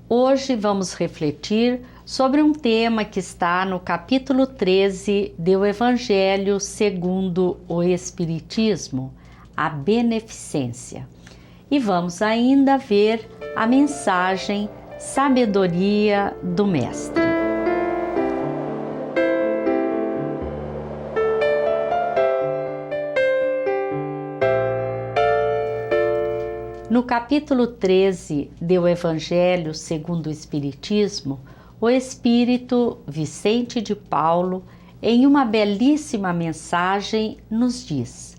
Hoje vamos refletir sobre um tema que está no capítulo 13 do Evangelho segundo o Espiritismo, a beneficência. E vamos ainda ver a mensagem Sabedoria do Mestre. No capítulo 13 do Evangelho segundo o Espiritismo, o Espírito Vicente de Paulo, em uma belíssima mensagem, nos diz: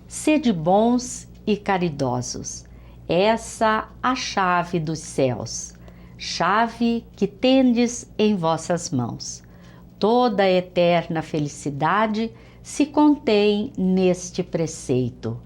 sede bons e caridosos, essa a chave dos céus, chave que tendes em vossas mãos. Toda a eterna felicidade se contém neste preceito: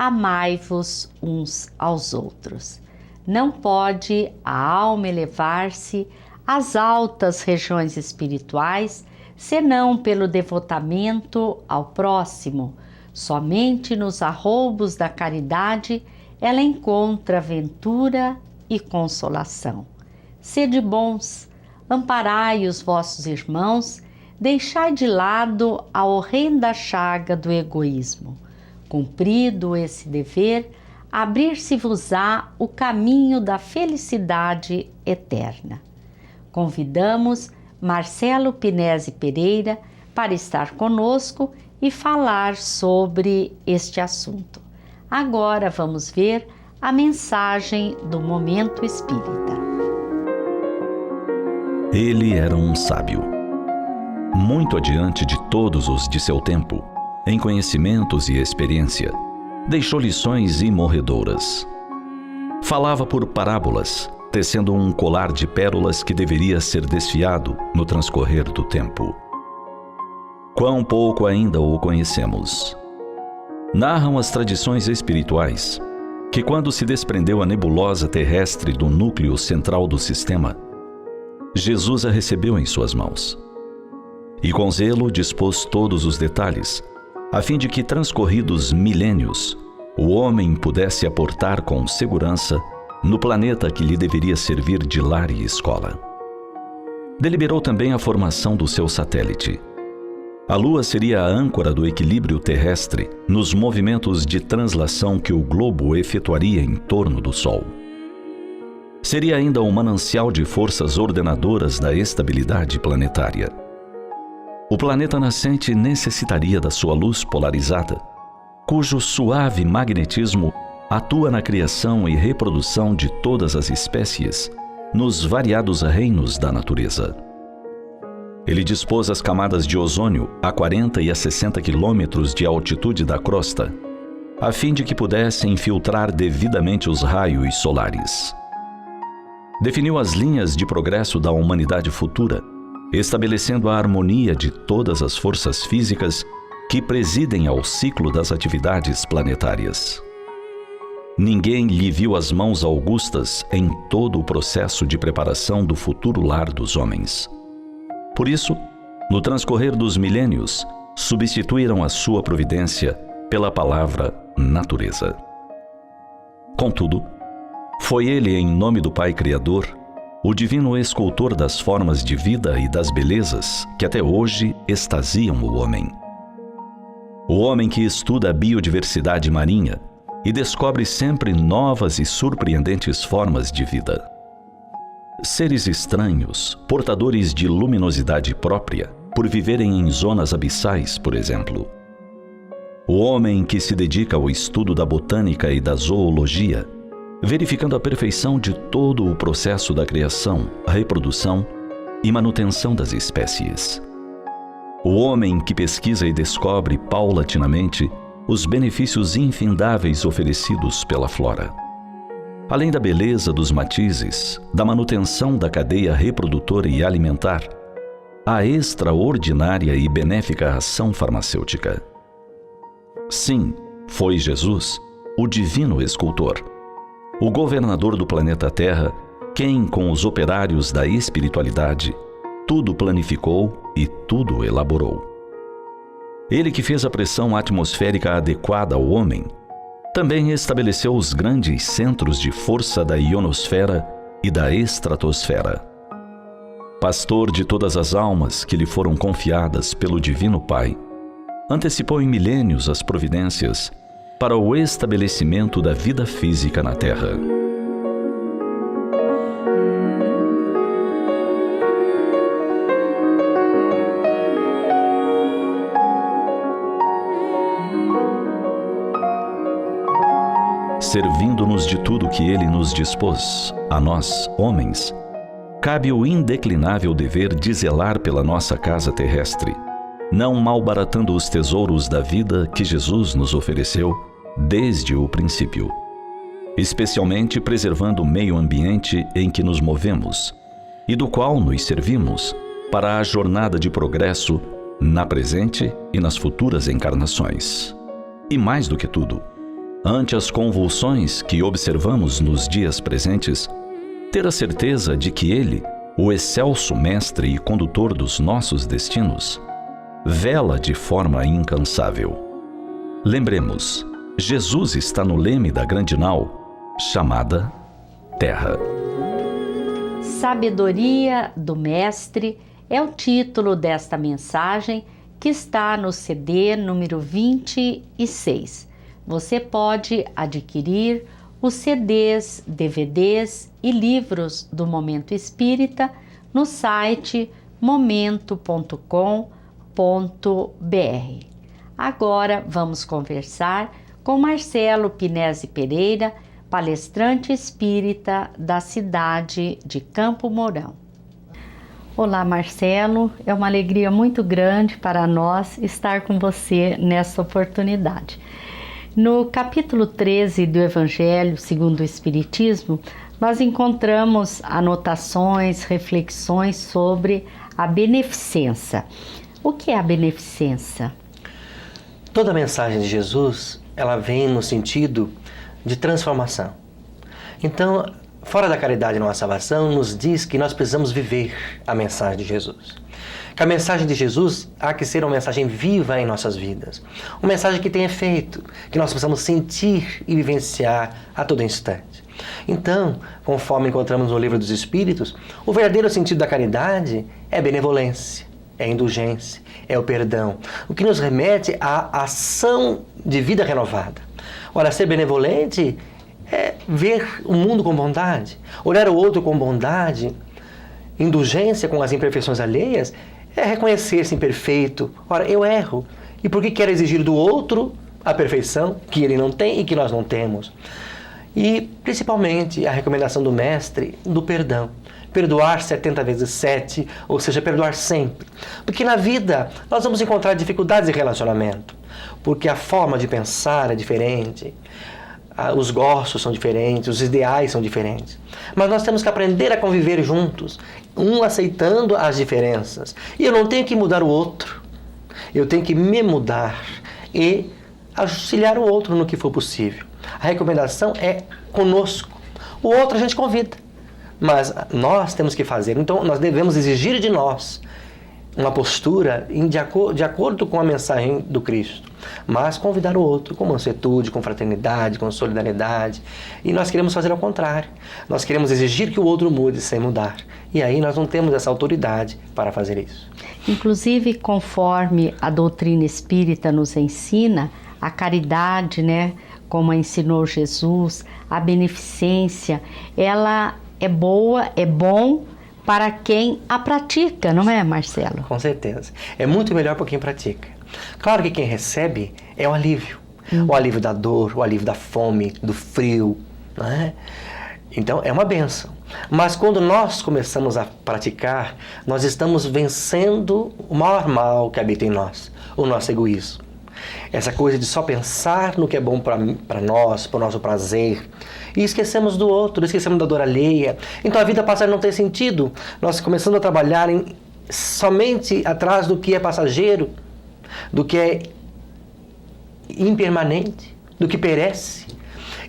amai-vos uns aos outros. Não pode a alma elevar-se às altas regiões espirituais senão pelo devotamento ao próximo. Somente nos arroubos da caridade ela encontra ventura e consolação. Sede bons, amparai os vossos irmãos, deixai de lado a horrenda chaga do egoísmo. Cumprido esse dever, abrir-se-vos-á o caminho da felicidade eterna. Convidamos Marcelo Pinesi Pereira para estar conosco e falar sobre este assunto. Agora vamos ver a mensagem do Momento Espírita. Ele era um sábio, muito adiante de todos os de seu tempo, em conhecimentos e experiência, deixou lições imorredoras. Falava por parábolas, tecendo um colar de pérolas que deveria ser desfiado no transcorrer do tempo. Quão pouco ainda o conhecemos. Narram as tradições espirituais que, quando se desprendeu a nebulosa terrestre do núcleo central do sistema, Jesus a recebeu em suas mãos e com zelo dispôs todos os detalhes, a fim de que, transcorridos milênios, o homem pudesse aportar com segurança no planeta que lhe deveria servir de lar e escola. Deliberou também a formação do seu satélite. A Lua seria a âncora do equilíbrio terrestre nos movimentos de translação que o globo efetuaria em torno do Sol. Seria ainda um manancial de forças ordenadoras da estabilidade planetária. O planeta nascente necessitaria da sua luz polarizada, cujo suave magnetismo atua na criação e reprodução de todas as espécies nos variados reinos da natureza. Ele dispôs as camadas de ozônio a 40 e a 60 quilômetros de altitude da crosta, a fim de que pudessem filtrar devidamente os raios solares. Definiu as linhas de progresso da humanidade futura, estabelecendo a harmonia de todas as forças físicas que presidem ao ciclo das atividades planetárias. Ninguém lhe viu as mãos augustas em todo o processo de preparação do futuro lar dos homens. Por isso, no transcorrer dos milênios, substituíram a sua providência pela palavra natureza. Contudo, foi ele, em nome do Pai Criador, o divino escultor das formas de vida e das belezas que até hoje extasiam o homem. O homem que estuda a biodiversidade marinha e descobre sempre novas e surpreendentes formas de vida. Seres estranhos, portadores de luminosidade própria, por viverem em zonas abissais, por exemplo. O homem que se dedica ao estudo da botânica e da zoologia, verificando a perfeição de todo o processo da criação, reprodução e manutenção das espécies. O homem que pesquisa e descobre paulatinamente os benefícios infindáveis oferecidos pela flora. Além da beleza dos matizes, da manutenção da cadeia reprodutora e alimentar, a extraordinária e benéfica ação farmacêutica. Sim, foi Jesus, o divino escultor, o governador do planeta Terra, quem, com os operários da espiritualidade, tudo planificou e tudo elaborou. Ele que fez a pressão atmosférica adequada ao homem, também estabeleceu os grandes centros de força da ionosfera e da estratosfera. Pastor de todas as almas que lhe foram confiadas pelo Divino Pai, antecipou em milênios as providências para o estabelecimento da vida física na Terra. Servindo-nos de tudo que Ele nos dispôs, a nós, homens, cabe o indeclinável dever de zelar pela nossa casa terrestre, não malbaratando os tesouros da vida que Jesus nos ofereceu desde o princípio, especialmente preservando o meio ambiente em que nos movemos e do qual nos servimos para a jornada de progresso na presente e nas futuras encarnações. E mais do que tudo, ante as convulsões que observamos nos dias presentes, ter a certeza de que Ele, o excelso mestre e condutor dos nossos destinos, vela de forma incansável. Lembremos, Jesus está no leme da grande nau, chamada Terra. Sabedoria do Mestre é o título desta mensagem que está no CD número 26. Você pode adquirir os CDs, DVDs e livros do Momento Espírita no site momento.com.br. Agora vamos conversar com Marcelo Pinesi Pereira, palestrante espírita da cidade de Campo Mourão. Olá, Marcelo, é uma alegria muito grande para nós estar com você nessa oportunidade. No capítulo 13 do Evangelho segundo o Espiritismo, nós encontramos anotações, reflexões sobre a beneficência. O que é a beneficência? Toda a mensagem de Jesus, ela vem no sentido de transformação. Então, fora da caridade não há salvação, nos diz que nós precisamos viver a mensagem de Jesus. Que a mensagem de Jesus há que ser uma mensagem viva em nossas vidas. Uma mensagem que tenha efeito, que nós possamos sentir e vivenciar a todo instante. Então, conforme encontramos no Livro dos Espíritos, o verdadeiro sentido da caridade é benevolência, é indulgência, é o perdão. O que nos remete à ação de vida renovada. Ora, ser benevolente é ver o mundo com bondade, olhar o outro com bondade. Indulgência com as imperfeições alheias é reconhecer-se imperfeito. Ora, eu erro. E por que quero exigir do outro a perfeição que ele não tem e que nós não temos? E, principalmente, a recomendação do Mestre do perdão. Perdoar 70 vezes 7, ou seja, perdoar sempre. Porque na vida nós vamos encontrar dificuldades de relacionamento. Porque a forma de pensar é diferente. Os gostos são diferentes, os ideais são diferentes. Mas nós temos que aprender a conviver juntos, um aceitando as diferenças. E eu não tenho que mudar o outro, eu tenho que me mudar e auxiliar o outro no que for possível. A recomendação é conosco, o outro a gente convida, mas nós temos que fazer. Então nós devemos exigir de nós uma postura de acordo com a mensagem do Cristo, mas convidar o outro com mansuetude, com fraternidade, com solidariedade. E nós queremos fazer ao contrário. Nós queremos exigir que o outro mude sem mudar. E aí nós não temos essa autoridade para fazer isso. Inclusive, conforme a doutrina espírita nos ensina, a caridade, como ensinou Jesus, a beneficência, ela é boa, é bom para quem a pratica, não é, Marcelo? Com certeza. É muito melhor para quem pratica. Claro que quem recebe é o alívio. O alívio da dor, o alívio da fome, do frio, não é? Então é uma bênção. Mas quando nós começamos a praticar, nós estamos vencendo o maior mal que habita em nós, o nosso egoísmo. Essa coisa de só pensar no que é bom para nós, para o nosso prazer, e esquecemos do outro, esquecemos da dor alheia. Então a vida passa a não ter sentido. Nós começamos a trabalhar somente atrás do que é passageiro, do que é impermanente, do que perece.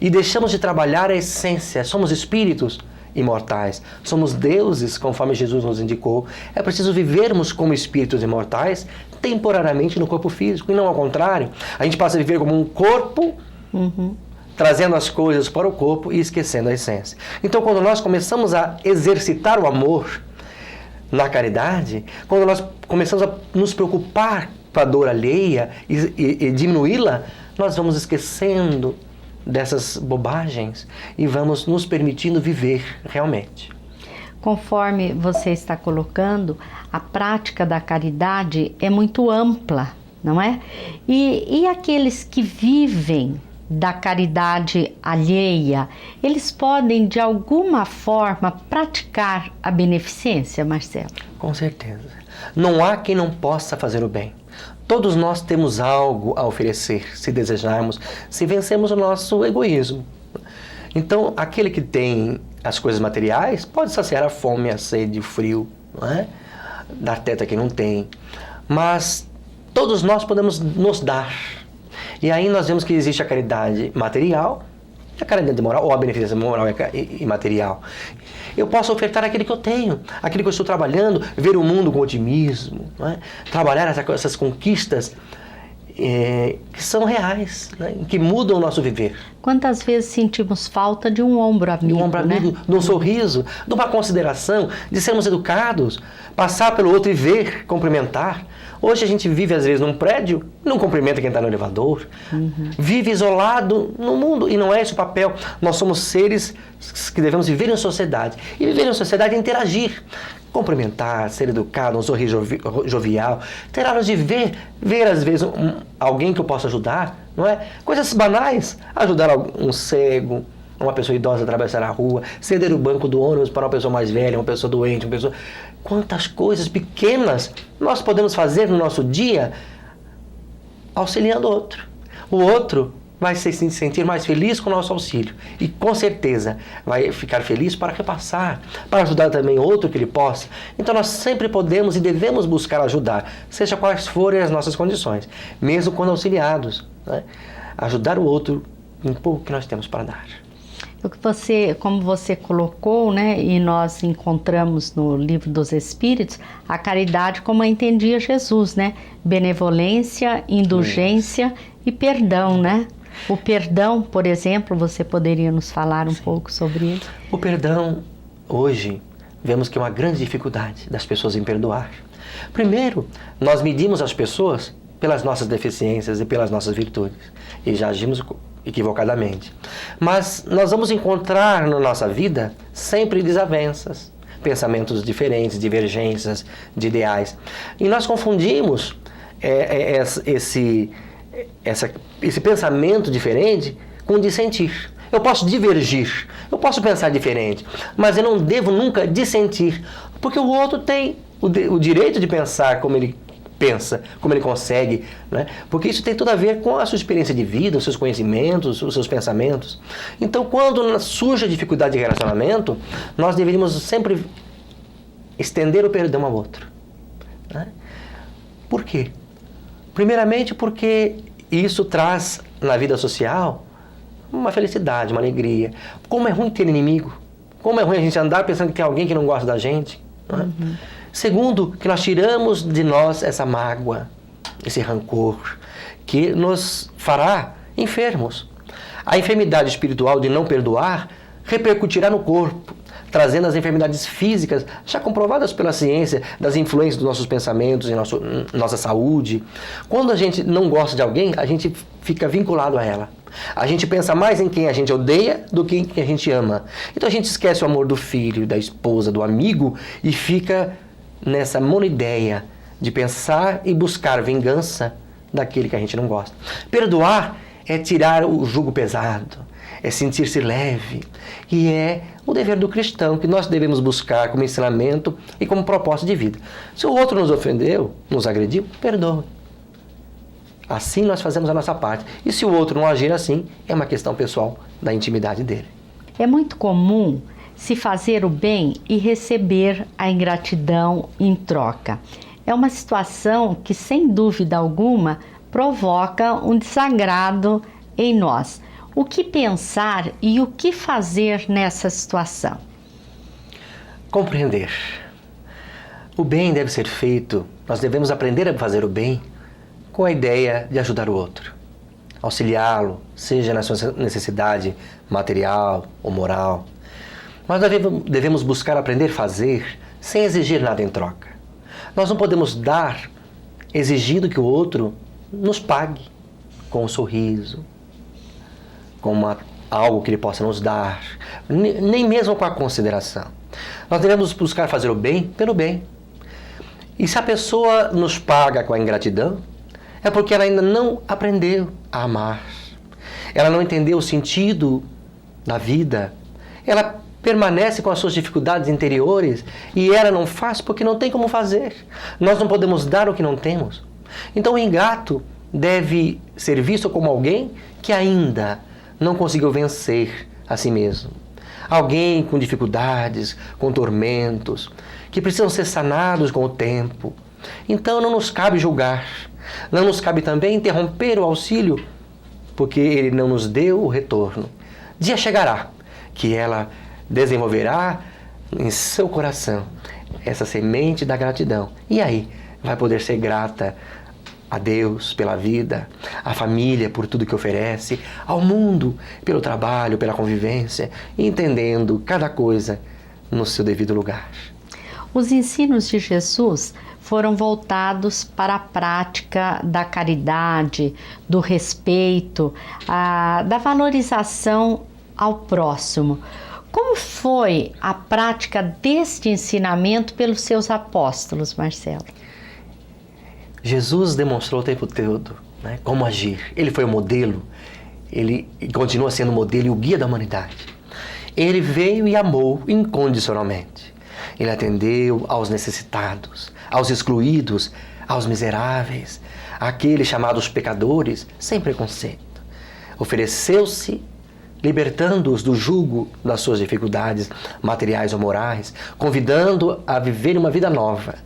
E deixamos de trabalhar a essência. Somos espíritos imortais, somos deuses, conforme Jesus nos indicou. É preciso vivermos como espíritos imortais temporariamente no corpo físico, e não ao contrário. A gente passa a viver como um corpo trazendo as coisas para o corpo e esquecendo a essência. Então, quando nós começamos a exercitar o amor na caridade, quando nós começamos a nos preocupar com a dor alheia e diminuí-la, nós vamos esquecendo dessas bobagens e vamos nos permitindo viver realmente. Conforme você está colocando, a prática da caridade é muito ampla, não é? E aqueles que vivem da caridade alheia, eles podem de alguma forma praticar a beneficência, Marcelo? Com certeza. Não há quem não possa fazer o bem. Todos nós temos algo a oferecer, se desejarmos, se vencermos o nosso egoísmo. Então, aquele que tem as coisas materiais pode saciar a fome, a sede, o frio, não é? Dar teto a quem não tem. Mas todos nós podemos nos dar. E aí nós vemos que existe a caridade material e a caridade moral, ou a beneficência moral e material. Eu posso ofertar aquilo que eu tenho, aquilo que eu estou trabalhando, ver o mundo com otimismo, não é? Trabalhar essas conquistas que são reais, né? Que mudam o nosso viver. Quantas vezes sentimos falta de um ombro amigo, de um ombro amigo, de um sorriso, de uma consideração, de sermos educados, passar pelo outro e ver, cumprimentar. Hoje a gente vive às vezes num prédio, não cumprimenta quem está no elevador, vive isolado no mundo e não é esse o papel. Nós somos seres que devemos viver em sociedade e viver em sociedade é interagir. Cumprimentar, ser educado, um sorriso jovial, ter horas de ver às vezes alguém que eu possa ajudar, não é? Coisas banais, ajudar um cego, uma pessoa idosa a atravessar a rua, ceder o banco do ônibus para uma pessoa mais velha, uma pessoa doente, uma pessoa... Quantas coisas pequenas nós podemos fazer no nosso dia auxiliando o outro. O outro vai se sentir mais feliz com o nosso auxílio. E com certeza vai ficar feliz para repassar, para ajudar também outro que ele possa. Então nós sempre podemos e devemos buscar ajudar, seja quais forem as nossas condições, mesmo quando auxiliados, né? Ajudar o outro em pouco que nós temos para dar. Como você colocou, né, e nós encontramos no Livro dos Espíritos, a caridade como a entendia Jesus, né? Benevolência, indulgência e perdão, né? O perdão, por exemplo, você poderia nos falar um pouco sobre ele? O perdão, hoje, vemos que é uma grande dificuldade das pessoas em perdoar. Primeiro, nós medimos as pessoas pelas nossas deficiências e pelas nossas virtudes, e já agimos equivocadamente. Mas nós vamos encontrar na nossa vida sempre desavenças, pensamentos diferentes, divergências de ideais. E nós confundimos esse pensamento diferente com dissentir. Eu posso divergir, eu posso pensar diferente, mas eu não devo nunca dissentir, porque o outro tem o direito de pensar como ele pensa, como ele consegue, né? Porque isso tem tudo a ver com a sua experiência de vida, os seus conhecimentos, os seus pensamentos. Então, quando surge a dificuldade de relacionamento, nós deveríamos sempre estender o perdão ao outro, né? Por quê? Primeiramente porque isso traz na vida social uma felicidade, uma alegria. Como é ruim ter inimigo, como é ruim a gente andar pensando que tem alguém que não gosta da gente, né? Segundo, que nós tiramos de nós essa mágoa, esse rancor, que nos fará enfermos. A enfermidade espiritual de não perdoar repercutirá no corpo, trazendo as enfermidades físicas, já comprovadas pela ciência, das influências dos nossos pensamentos em nossa saúde. Quando a gente não gosta de alguém, a gente fica vinculado a ela. A gente pensa mais em quem a gente odeia do que em quem a gente ama. Então a gente esquece o amor do filho, da esposa, do amigo e fica nessa monoideia de pensar e buscar vingança daquele que a gente não gosta. Perdoar é tirar o jugo pesado, é sentir-se leve, e é o dever do cristão que nós devemos buscar como ensinamento e como propósito de vida. Se o outro nos ofendeu, nos agrediu, perdoe. Assim nós fazemos a nossa parte. E se o outro não agir assim, é uma questão pessoal da intimidade dele. É muito comum se fazer o bem e receber a ingratidão em troca. É uma situação que, sem dúvida alguma, provoca um desagrado em nós. O que pensar e o que fazer nessa situação? Compreender. O bem deve ser feito, nós devemos aprender a fazer o bem com a ideia de ajudar o outro. auxiliá-lo, seja na sua necessidade material ou moral. Nós devemos buscar aprender a fazer sem exigir nada em troca. Nós não podemos dar exigindo que o outro nos pague com um sorriso, com algo que ele possa nos dar, nem mesmo com a consideração. Nós devemos buscar fazer o bem pelo bem. E se a pessoa nos paga com a ingratidão, é porque ela ainda não aprendeu a amar. Ela não entendeu o sentido da vida. Ela permanece com as suas dificuldades interiores e ela não faz porque não tem como fazer. Nós não podemos dar o que não temos. Então o ingrato deve ser visto como alguém que ainda não conseguiu vencer a si mesmo. Alguém com dificuldades, com tormentos, que precisam ser sanados com o tempo. Então não nos cabe julgar. Não nos cabe também interromper o auxílio, porque ele não nos deu o retorno. Dia chegará que ela desenvolverá em seu coração essa semente da gratidão. E aí vai poder ser grata a Deus pela vida, à família por tudo que oferece, ao mundo pelo trabalho, pela convivência, entendendo cada coisa no seu devido lugar. Os ensinos de Jesus foram voltados para a prática da caridade, do respeito, da valorização ao próximo. Como foi a prática deste ensinamento pelos seus apóstolos, Marcelo? Jesus demonstrou o tempo todo, né, como agir. Ele foi o modelo, ele continua sendo o modelo e o guia da humanidade. Ele veio e amou incondicionalmente. Ele atendeu aos necessitados, aos excluídos, aos miseráveis, àqueles chamados pecadores, sem preconceito. Ofereceu-se, libertando-os do jugo das suas dificuldades materiais ou morais, convidando a viver uma vida nova.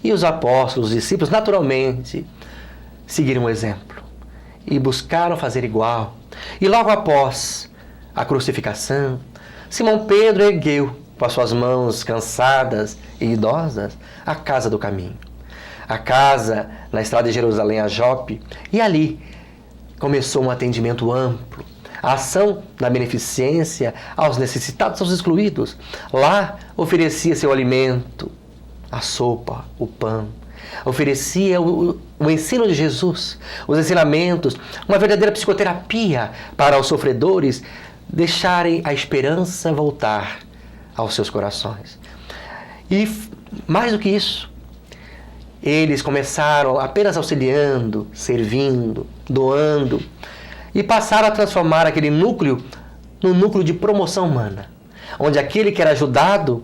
E os apóstolos, os discípulos, naturalmente, seguiram o exemplo e buscaram fazer igual. E logo após a crucificação, Simão Pedro ergueu, com as suas mãos cansadas e idosas, a casa do caminho. A casa na estrada de Jerusalém a Jope, e ali começou um atendimento amplo, a ação da beneficência aos necessitados, aos excluídos. Lá oferecia seu alimento, a sopa, o pão. Oferecia o ensino de Jesus, os ensinamentos, uma verdadeira psicoterapia para os sofredores deixarem a esperança voltar aos seus corações. E mais do que isso, eles começaram apenas auxiliando, servindo, doando, e passaram a transformar aquele núcleo num núcleo de promoção humana, onde aquele que era ajudado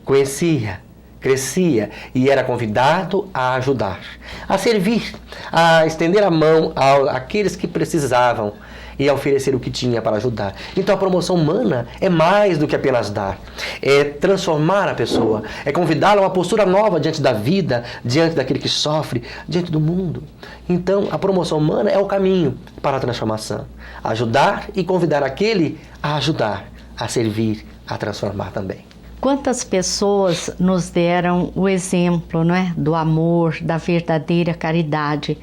conhecia, crescia e era convidado a ajudar, a servir, a estender a mão àqueles que precisavam e a oferecer o que tinha para ajudar. Então a promoção humana é mais do que apenas dar, é transformar a pessoa, é convidá-la a uma postura nova diante da vida, diante daquele que sofre, diante do mundo. Então a promoção humana é o caminho para a transformação, ajudar e convidar aquele a ajudar, a servir, a transformar também. Quantas pessoas nos deram o exemplo, não é, do amor, da verdadeira caridade?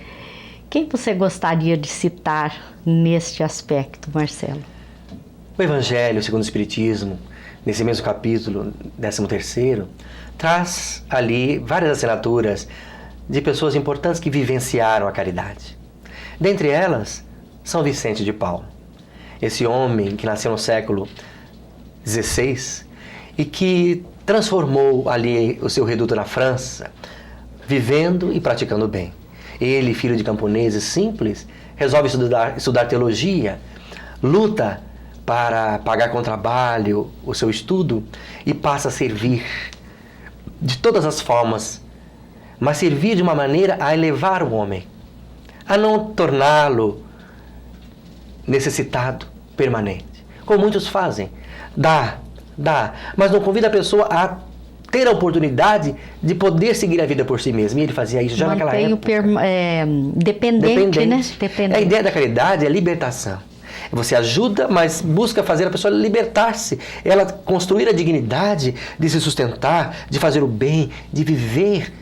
Quem você gostaria de citar neste aspecto, Marcelo? O Evangelho segundo o Espiritismo, nesse mesmo capítulo, 13º, traz ali várias assinaturas de pessoas importantes que vivenciaram a caridade. Dentre elas, São Vicente de Paulo. Esse homem que nasceu no século XVI e que transformou ali o seu reduto na França, vivendo e praticando o bem. Ele, filho de camponeses simples, resolve estudar teologia, luta para pagar com trabalho o seu estudo e passa a servir de todas as formas, mas servir de uma maneira a elevar o homem, a não torná-lo necessitado permanente, como muitos fazem. Dá, mas não convida a pessoa a ter a oportunidade de poder seguir a vida por si mesmo. E ele fazia isso já naquela época. Dependente, né? Dependente. A ideia da caridade é a libertação. Você ajuda, mas busca fazer a pessoa libertar-se. Ela construir a dignidade de se sustentar, de fazer o bem, de viver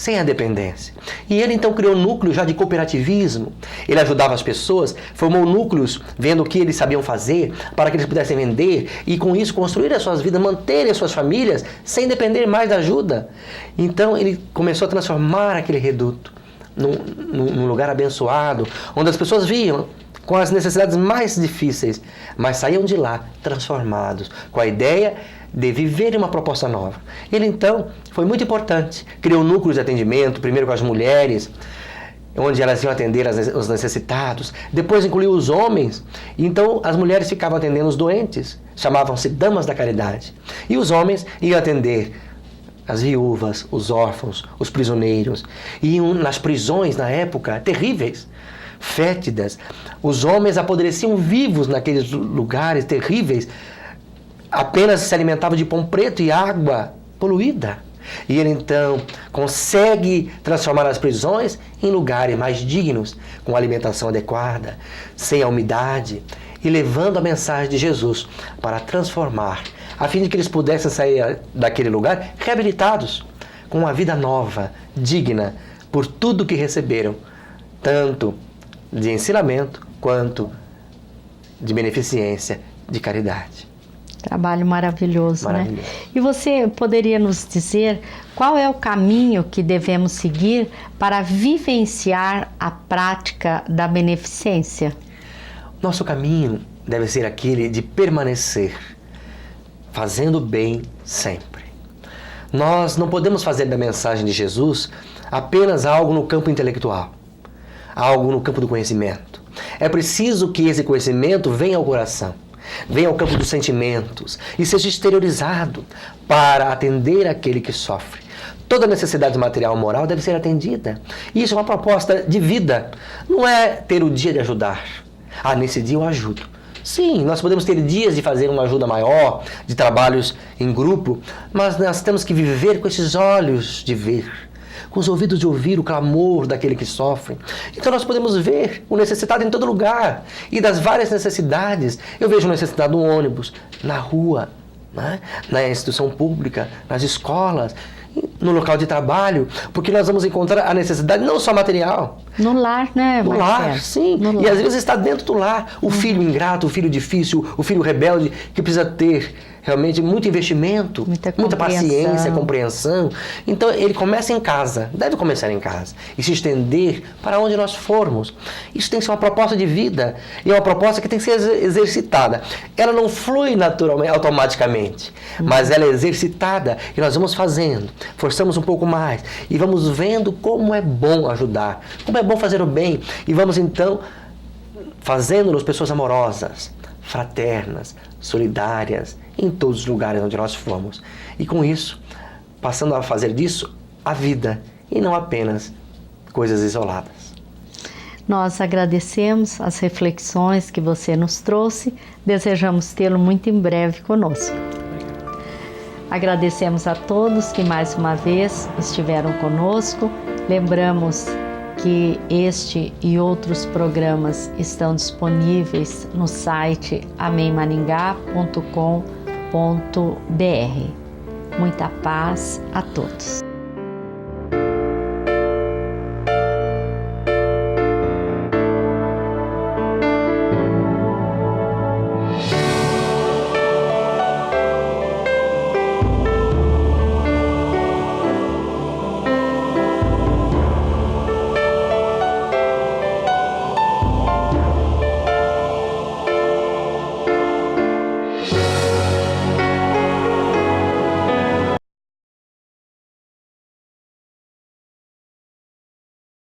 sem a dependência. E ele então criou um núcleo já de cooperativismo. Ele ajudava as pessoas, formou núcleos vendo o que eles sabiam fazer para que eles pudessem vender e com isso construir as suas vidas, manterem as suas famílias sem depender mais da ajuda. Então ele começou a transformar aquele reduto num lugar abençoado, onde as pessoas viam com as necessidades mais difíceis, mas saíam de lá transformados, com a ideia de viver uma proposta nova. Ele então foi muito importante, criou núcleos de atendimento, primeiro com as mulheres, onde elas iam atender os necessitados, depois incluiu os homens, então as mulheres ficavam atendendo os doentes, chamavam-se damas da caridade, e os homens iam atender as viúvas, os órfãos, os prisioneiros, iam nas prisões na época, terríveis, fétidas, os homens apodreciam vivos naqueles lugares terríveis, apenas se alimentavam de pão preto e água poluída. E ele então consegue transformar as prisões em lugares mais dignos, com alimentação adequada, sem a umidade, e levando a mensagem de Jesus para transformar, a fim de que eles pudessem sair daquele lugar reabilitados, com uma vida nova, digna, por tudo que receberam, tanto de ensinamento quanto de beneficência, de caridade. Trabalho maravilhoso, né? E você poderia nos dizer qual é o caminho que devemos seguir para vivenciar a prática da beneficência? Nosso caminho deve ser aquele de permanecer fazendo bem sempre. Nós não podemos fazer da mensagem de Jesus apenas algo no campo intelectual, algo no campo do conhecimento. É preciso que esse conhecimento venha ao coração, venha ao campo dos sentimentos e seja exteriorizado para atender aquele que sofre. Toda necessidade material e moral deve ser atendida. Isso é uma proposta de vida. Não é ter o dia de ajudar. Nesse dia eu ajudo. Sim, nós podemos ter dias de fazer uma ajuda maior, de trabalhos em grupo, mas nós temos que viver com esses olhos de ver, com os ouvidos de ouvir o clamor daquele que sofre. Então nós podemos ver o necessitado em todo lugar e das várias necessidades. Eu vejo necessidade no ônibus, na rua, né? Na instituição pública, nas escolas, no local de trabalho, porque nós vamos encontrar a necessidade não só material. No lar, né, No lar, sim. No e lar. às vezes está dentro do lar. O filho ingrato, o filho difícil, o filho rebelde, que precisa ter realmente muito investimento, muita paciência, compreensão. Então ele começa em casa, deve começar em casa e se estender para onde nós formos. Isso tem que ser uma proposta de vida e é uma proposta que tem que ser exercitada. Ela não flui naturalmente, automaticamente, mas ela é exercitada e nós vamos fazendo, forçamos um pouco mais e vamos vendo como é bom ajudar, como é bom fazer o bem e vamos então fazendo-nos pessoas amorosas, fraternas, solidárias, em todos os lugares onde nós formos. E com isso, passando a fazer disso a vida, e não apenas coisas isoladas. Nós agradecemos as reflexões que você nos trouxe, desejamos tê-lo muito em breve conosco. Agradecemos a todos que mais uma vez estiveram conosco. Lembramos que este e outros programas estão disponíveis no site amemmaringá.com.br. Muita paz a todos.